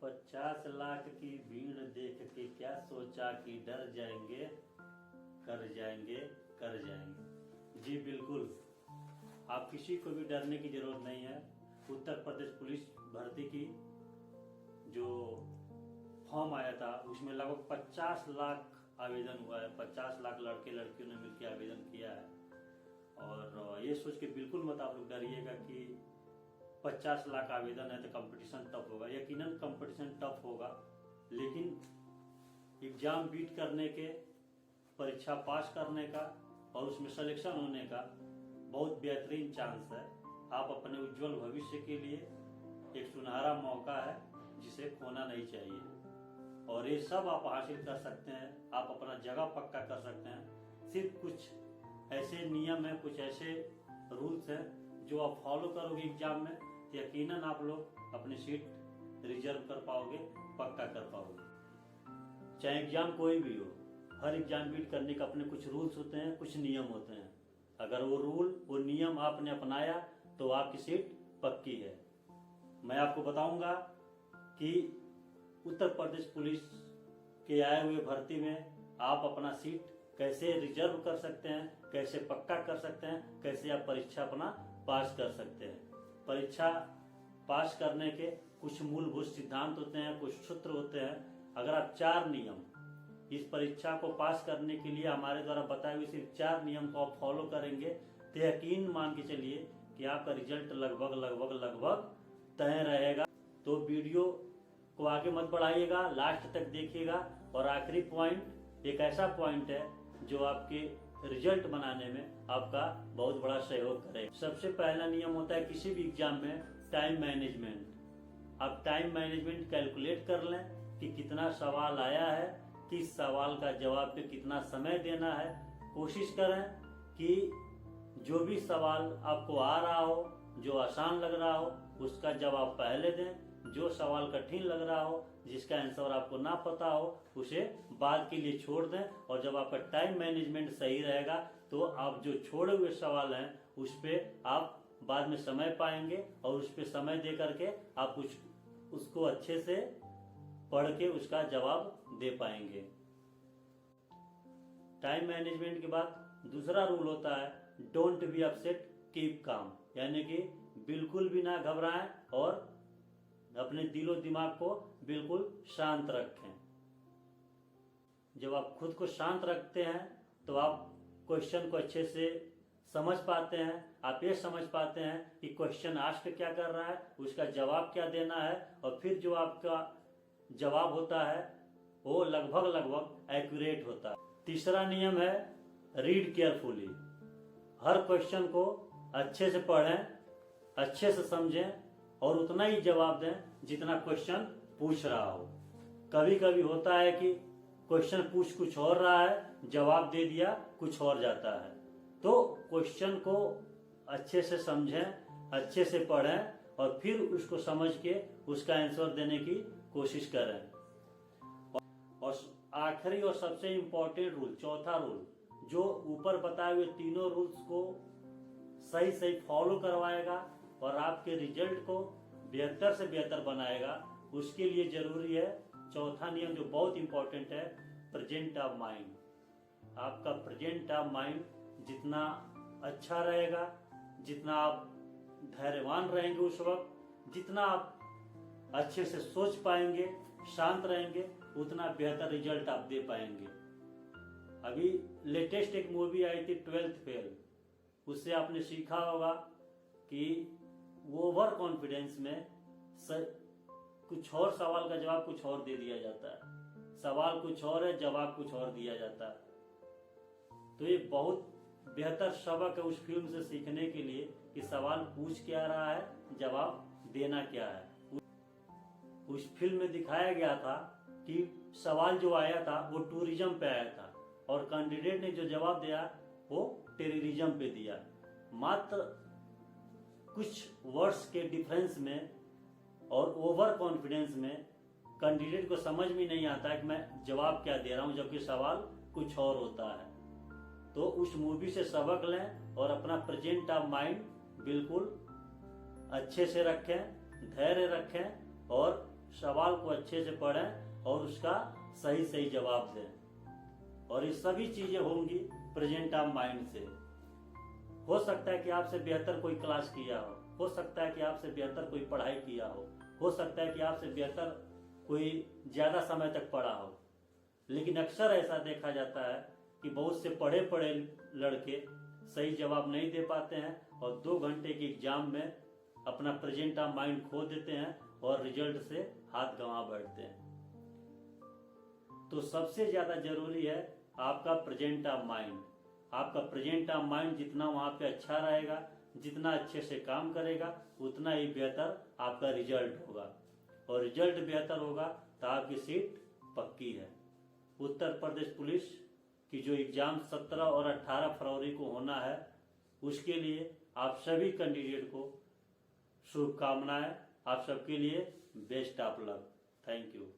50 लाख की भीड़ देख के क्या सोचा कि डर जाएंगे, कर जाएंगे, कर जाएंगे। जी बिल्कुल, आप किसी को भी डरने की जरूरत नहीं है। उत्तर प्रदेश पुलिस भर्ती की जो फॉर्म आया था उसमें लगभग 50 लाख आवेदन हुआ है। 50 लाख लड़के लड़कियों ने मिलकर आवेदन किया है। और ये सोच के बिल्कुल मत आप लोग डरिएगा कि 50 लाख आवेदन है तो कंपटीशन टफ होगा। यकीनन कंपटीशन टफ होगा, लेकिन एग्जाम बीट करने के, परीक्षा पास करने का और उसमें सिलेक्शन होने का बहुत बेहतरीन चांस है। आप अपने उज्जवल भविष्य के लिए एक सुनहरा मौका है जिसे खोना नहीं चाहिए। और ये सब आप हासिल कर सकते हैं, आप अपना जगह पक्का कर सकते हैं। सिर्फ कुछ ऐसे नियम है, कुछ ऐसे रूल्स हैं जो आप फॉलो करोगे एग्जाम में, यकीनन आप लोग अपनी सीट रिजर्व कर पाओगे, पक्का कर पाओगे। चाहे एग्जाम कोई भी हो, हर एग्जाम बीट करने का अपने कुछ रूल्स होते हैं, कुछ नियम होते हैं। अगर वो रूल, वो नियम आपने अपनाया तो आपकी सीट पक्की है। मैं आपको बताऊंगा कि उत्तर प्रदेश पुलिस के आए हुए भर्ती में आप अपना सीट कैसे रिजर्व कर सकते हैं, कैसे पक्का कर सकते हैं, कैसे आप परीक्षा अपना पास कर सकते हैं। परीक्षा पास करने के कुछ मूलभूत सिद्धांत होते हैं, कुछ सूत्र होते हैं। अगर आप 4 नियम इस परीक्षा को पास करने के लिए हमारे द्वारा बताए हुए सिर्फ 4 नियम को आप फॉलो करेंगे तो यकीन मान के चलिए कि आपका रिजल्ट लगभग लगभग लगभग तय रहेगा। तो वीडियो को आगे मत बढ़ाइएगा, लास्ट तक देखिएगा। और आखिरी पॉइंट एक ऐसा पॉइंट है जो आपके रिजल्ट बनाने में आपका बहुत बड़ा सहयोग करेगा। सबसे पहला नियम होता है किसी भी एग्जाम में टाइम मैनेजमेंट। आप टाइम मैनेजमेंट कैलकुलेट कर लें कि कितना सवाल आया है, किस सवाल का जवाब पे कितना समय देना है। कोशिश करें कि जो भी सवाल आपको आ रहा हो, जो आसान लग रहा हो, उसका जवाब पहले दें। जो सवाल कठिन लग रहा हो, जिसका आंसर आपको ना पता हो, उसे बाद के लिए छोड़ दें। और जब आपका टाइम मैनेजमेंट सही रहेगा तो आप जो छोड़े हुए सवाल हैं उस पे आप बाद में समय पाएंगे और उस पे समय दे करके आप उसको अच्छे से पढ़ के उसका जवाब दे पाएंगे। टाइम मैनेजमेंट के बाद दूसरा रूल होता है don't be upset, keep calm. यानी कि बिल्कुल भी ना घबराएं और अपने दिलो दिमाग को बिल्कुल शांत रखें। जब आप खुद को शांत रखते हैं तो आप क्वेश्चन को अच्छे से समझ पाते हैं। आप ये समझ पाते हैं कि क्वेश्चन आस्क क्या कर रहा है, उसका जवाब क्या देना है, और फिर जो आपका जवाब होता है वो लगभग लगभग एक्यूरेट होता है। तीसरा नियम है रीड केयरफुली। हर क्वेश्चन को अच्छे से पढ़ें, अच्छे से समझें और उतना ही जवाब दें जितना क्वेश्चन पूछ रहा हो। कभी कभी होता है कि क्वेश्चन पूछ कुछ और रहा है, जवाब दे दिया कुछ और जाता है। तो क्वेश्चन को अच्छे से समझें, अच्छे से पढ़ें और फिर उसको समझ के उसका आंसर देने की कोशिश करें। और आखिरी और सबसे इम्पोर्टेंट रूल, चौथा रूल, जो ऊपर बताए हुए तीनों रूल्स को सही सही फॉलो करवाएगा और आपके रिजल्ट को बेहतर से बेहतर बनाएगा, उसके लिए जरूरी है चौथा नियम जो बहुत इंपॉर्टेंट है, प्रेजेंट ऑफ माइंड। आपका प्रेजेंट ऑफ माइंड जितना अच्छा रहेगा, जितना आप धैर्यवान रहेंगे उस वक्त, जितना आप अच्छे से सोच पाएंगे, शांत रहेंगे, उतना बेहतर रिजल्ट आप दे पाएंगे। अभी लेटेस्ट एक मूवी आई थी 12th फेल, उससे आपने सीखा होगा कि ओवर कॉन्फिडेंस में कुछ और सवाल का जवाब कुछ और दे दिया जाता है। सवाल कुछ और है, जवाब कुछ और दिया जाता है। तो ये बहुत बेहतर सबक है उस फिल्म से सीखने के लिए कि सवाल पूछ क्या रहा है, जवाब देना क्या है। उस फिल्म में दिखाया गया था कि सवाल जो आया था वो टूरिज्म पे आया था और कैंडिडेट ने जो जवाब दिया वो टेररिज्म पे दिया। मात्र कुछ वर्ड्स के डिफरेंस में और ओवर कॉन्फिडेंस में कैंडिडेट को समझ में नहीं आता कि मैं जवाब क्या दे रहा हूं, जबकि सवाल कुछ और होता है। तो उस मूवी से सबक लें और अपना प्रेजेंट ऑफ माइंड बिल्कुल अच्छे से रखें, धैर्य रखें और सवाल को अच्छे से पढ़ें और उसका सही सही जवाब दें। और ये सभी चीजें होंगी प्रेजेंट ऑफ माइंड से। हो सकता है कि आपसे बेहतर कोई क्लास किया हो सकता है कि आपसे बेहतर कोई पढ़ाई किया हो सकता है कि आपसे बेहतर कोई ज्यादा समय तक पढ़ा हो, लेकिन अक्सर ऐसा देखा जाता है कि बहुत से पढ़े पढ़े लड़के सही जवाब नहीं दे पाते हैं और 2 घंटे की एग्जाम में अपना प्रेजेंट ऑफ माइंड खो देते हैं और रिजल्ट से हाथ गंवा बैठते हैं। तो सबसे ज्यादा जरूरी है आपका प्रेजेंट ऑफ माइंड। आपका प्रेजेंट ऑफ माइंड जितना वहां पे अच्छा रहेगा, जितना अच्छे से काम करेगा, उतना ही बेहतर आपका रिजल्ट होगा। और रिजल्ट बेहतर होगा तो आपकी सीट पक्की है। उत्तर प्रदेश पुलिस की जो एग्जाम 17 और 18 फरवरी को होना है, उसके लिए आप सभी कैंडिडेट को शुभकामनाएं। आप सबके लिए best of luck. Thank you.